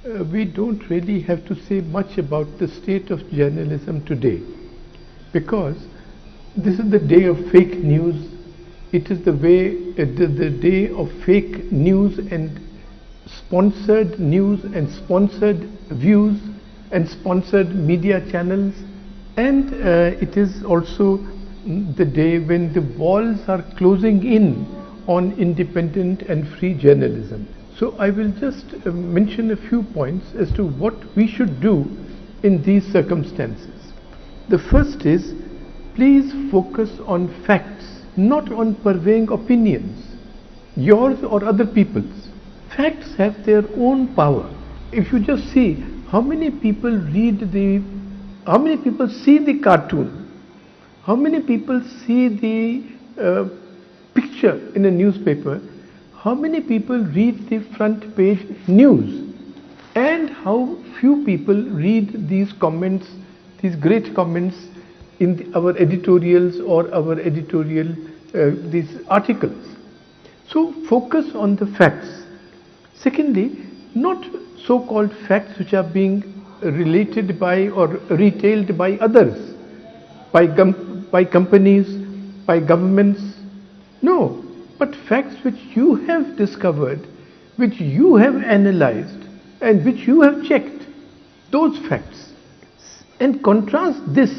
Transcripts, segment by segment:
we don't really have to say much about the state of journalism today, because this is the day of fake news. It is the day of fake news and sponsored news and sponsored views and sponsored media channels, and it is also the day when the walls are closing in on independent and free journalism. So I will just mention a few points as to what we should do in these circumstances. The first is, please focus on facts, not on purveying opinions, yours or other people's. Facts have their own power. If you just see how many people how many people see the cartoon, how many people see the picture in a newspaper, how many people read the front page news, and how few people read these comments, these great comments in our editorials or our editorial these articles. So focus on the facts. Secondly, not so-called facts which are being related by or retailed by others, by companies, by governments. No, but facts which you have discovered, which you have analyzed, and which you have checked. Those facts. And contrast this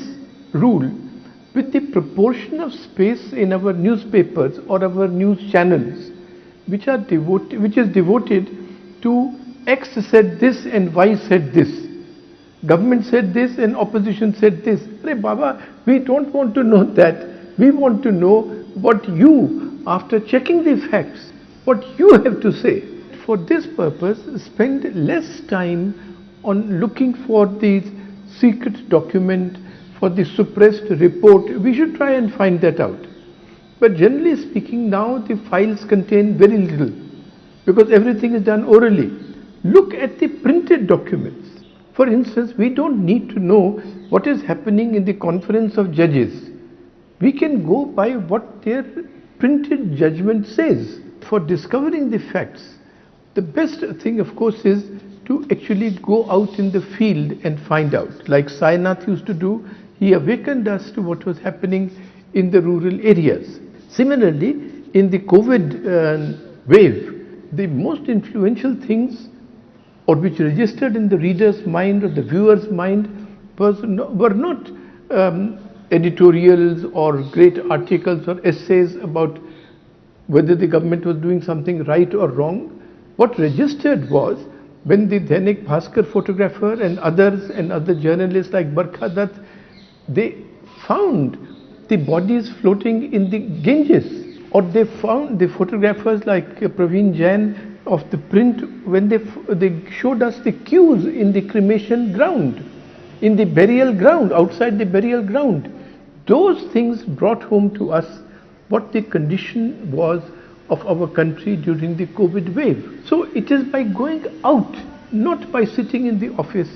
rule with the proportion of space in our newspapers or our news channels which is devoted to X said this and Y said this. Government said this and opposition said this. Hey Baba, we don't want to know that. We want to know what you, after checking the facts, what you have to say. For this purpose, spend less time on looking for the secret document, for the suppressed report. We should try and find that out. But generally speaking, now the files contain very little, because everything is done orally. Look at the printed documents. For instance, we don't need to know what is happening in the conference of judges. We can go by what their printed judgment says. For discovering the facts, the best thing, of course, is to actually go out in the field and find out. Like Sainath used to do, he awakened us to what was happening in the rural areas. Similarly, in the COVID wave, the most influential things, or which registered in the reader's mind or the viewer's mind, were not editorials or great articles or essays about whether the government was doing something right or wrong. What registered was when the Dainik Bhaskar photographer and others and other journalists like Barkha Dutt, they found the bodies floating in the Ganges, or they found the photographers like Praveen Jain of the print when they showed us the queues in the cremation ground, in the burial ground, outside the burial ground. Those things brought home to us what the condition was of our country during the COVID wave. So it is by going out, not by sitting in the office,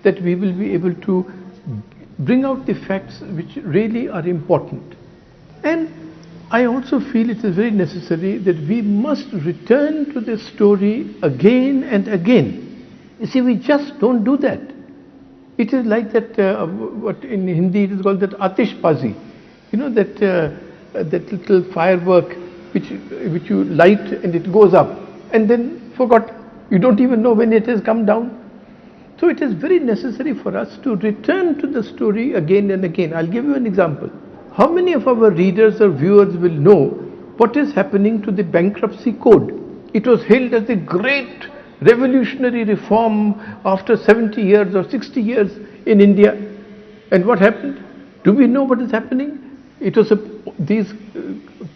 that we will be able to bring out the facts which really are important. And I also feel it is very necessary that we must return to the story again and again. You see, we just don't do that. It is like that, what in Hindi it is called that atishbazi. You know, that little firework which you light and it goes up and then forgot. You don't even know when it has come down. So it is very necessary for us to return to the story again and again. I'll give you an example. How many of our readers or viewers will know what is happening to the bankruptcy code? It was hailed as the great revolutionary reform after 70 years or 60 years in India. And what happened? Do we know what is happening? It was these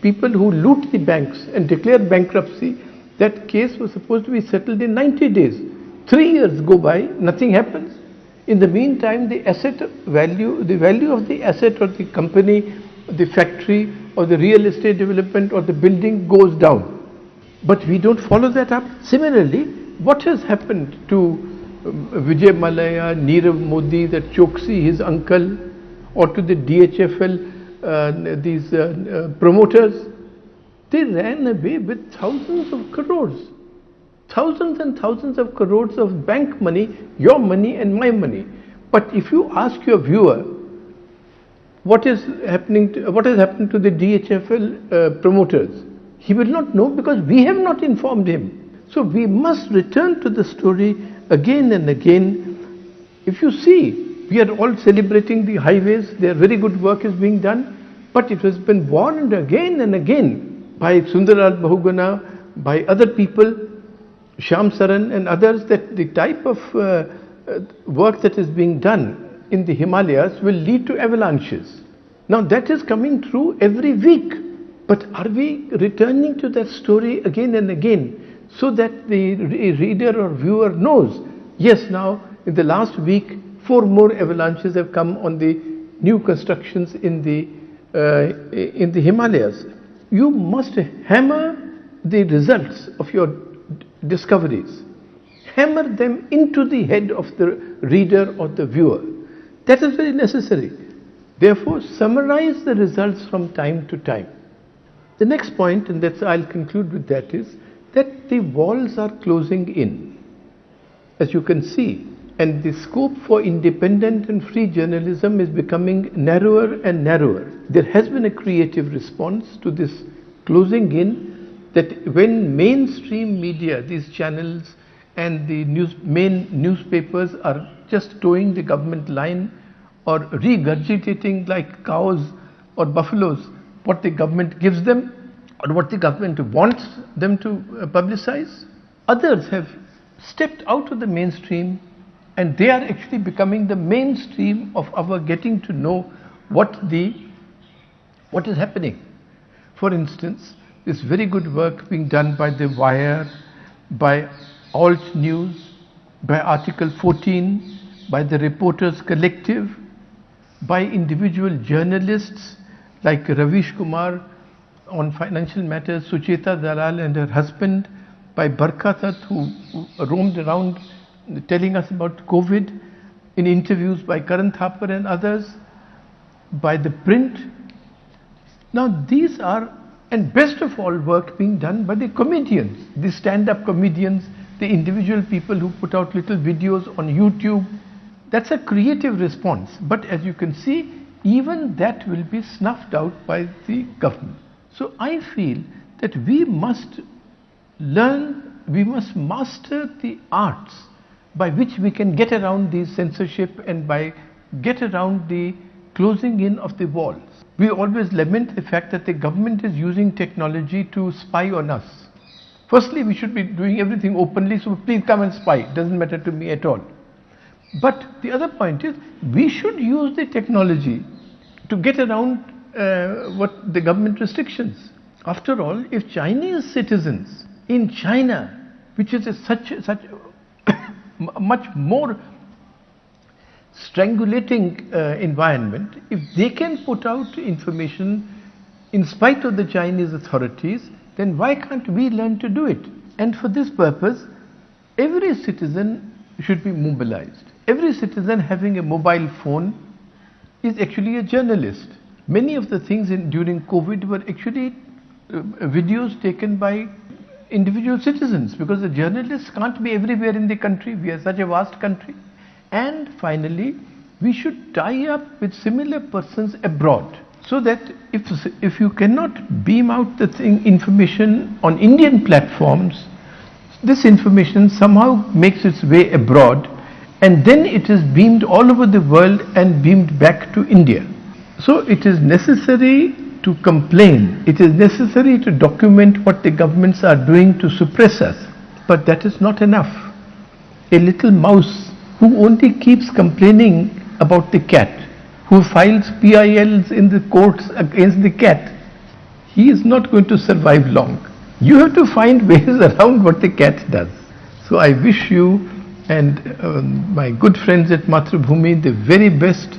people who loot the banks and declare bankruptcy. That case was supposed to be settled in 90 days. 3 years go by, nothing happens. In the meantime, the value of the asset or the company, the factory or the real estate development or the building goes down. But we don't follow that up. Similarly, what has happened to Vijay Malaya, Nirav Modi, that Choksi, his uncle, or to the DHFL, these promoters? They ran away with thousands of crores. thousands and thousands of crores of bank money, your money and my money. But if you ask your viewer what has happened to the DHFL promoters, he will not know because we have not informed him. So we must return to the story again and again. If you see, we are all celebrating the highways, their very good work is being done, but it has been warned again and again by Sundaral Bahuguna, by other people, Shyam Saran and others, that the type of work that is being done in the Himalayas will lead to avalanches. Now that is coming through every week, but are we returning to that story again and again so that the reader or viewer knows, yes, now in the last week 4 more avalanches have come on the new constructions in the Himalayas. You must hammer the results of your discoveries, hammer them into the head of the reader or the viewer. That is very necessary. Therefore, summarize the results from time to time. The next point, and I'll conclude with that, is that the walls are closing in, as you can see, and the scope for independent and free journalism is becoming narrower and narrower. There has been a creative response to this closing in, that when mainstream media, these channels and the main newspapers are just towing the government line or regurgitating like cows or buffaloes what the government gives them or what the government wants them to publicize, others have stepped out of the mainstream and they are actually becoming the mainstream of our getting to know what is happening. For instance, this very good work being done by The Wire, by Alt News, by Article 14, by the Reporters Collective, by individual journalists like Ravish Kumar on financial matters, Sucheta Dalal and her husband, by Barkha Dutt, who roamed around telling us about COVID, in interviews by Karan Thapar and others, by the print. Now these are, and best of all, work being done by the comedians, the stand-up comedians, the individual people who put out little videos on YouTube. That's a creative response, but as you can see, even that will be snuffed out by the government. So I feel that we must learn, we must master the arts by which we can get around the censorship and get around the closing in of the walls. We always lament the fact that the government is using technology to spy on us. Firstly, we should be doing everything openly, so please come and spy. It doesn't matter to me at all. But the other point is, we should use the technology to get around what the government restrictions. After all, if Chinese citizens in China, which is such much more strangulating environment, if they can put out information in spite of the Chinese authorities, then why can't we learn to do it? And for this purpose, every citizen should be mobilized. Every citizen having a mobile phone is actually a journalist. Many of the things during COVID were actually videos taken by individual citizens, because the journalists can't be everywhere in the country. We are such a vast country. And finally, we should tie up with similar persons abroad, so that if you cannot beam out the information on Indian platforms, this information somehow makes its way abroad, and then it is beamed all over the world and beamed back to India. So it is necessary to complain, it is necessary to document what the governments are doing to suppress us, but that is not enough. A little mouse who only keeps complaining about the cat, who files PILs in the courts against the cat, he is not going to survive long. You have to find ways around what the cat does. So I wish you and my good friends at Mathrubhumi the very best.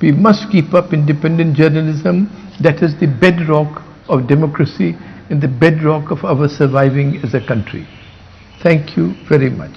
We must keep up independent journalism. That is the bedrock of democracy and the bedrock of our surviving as a country. Thank you very much.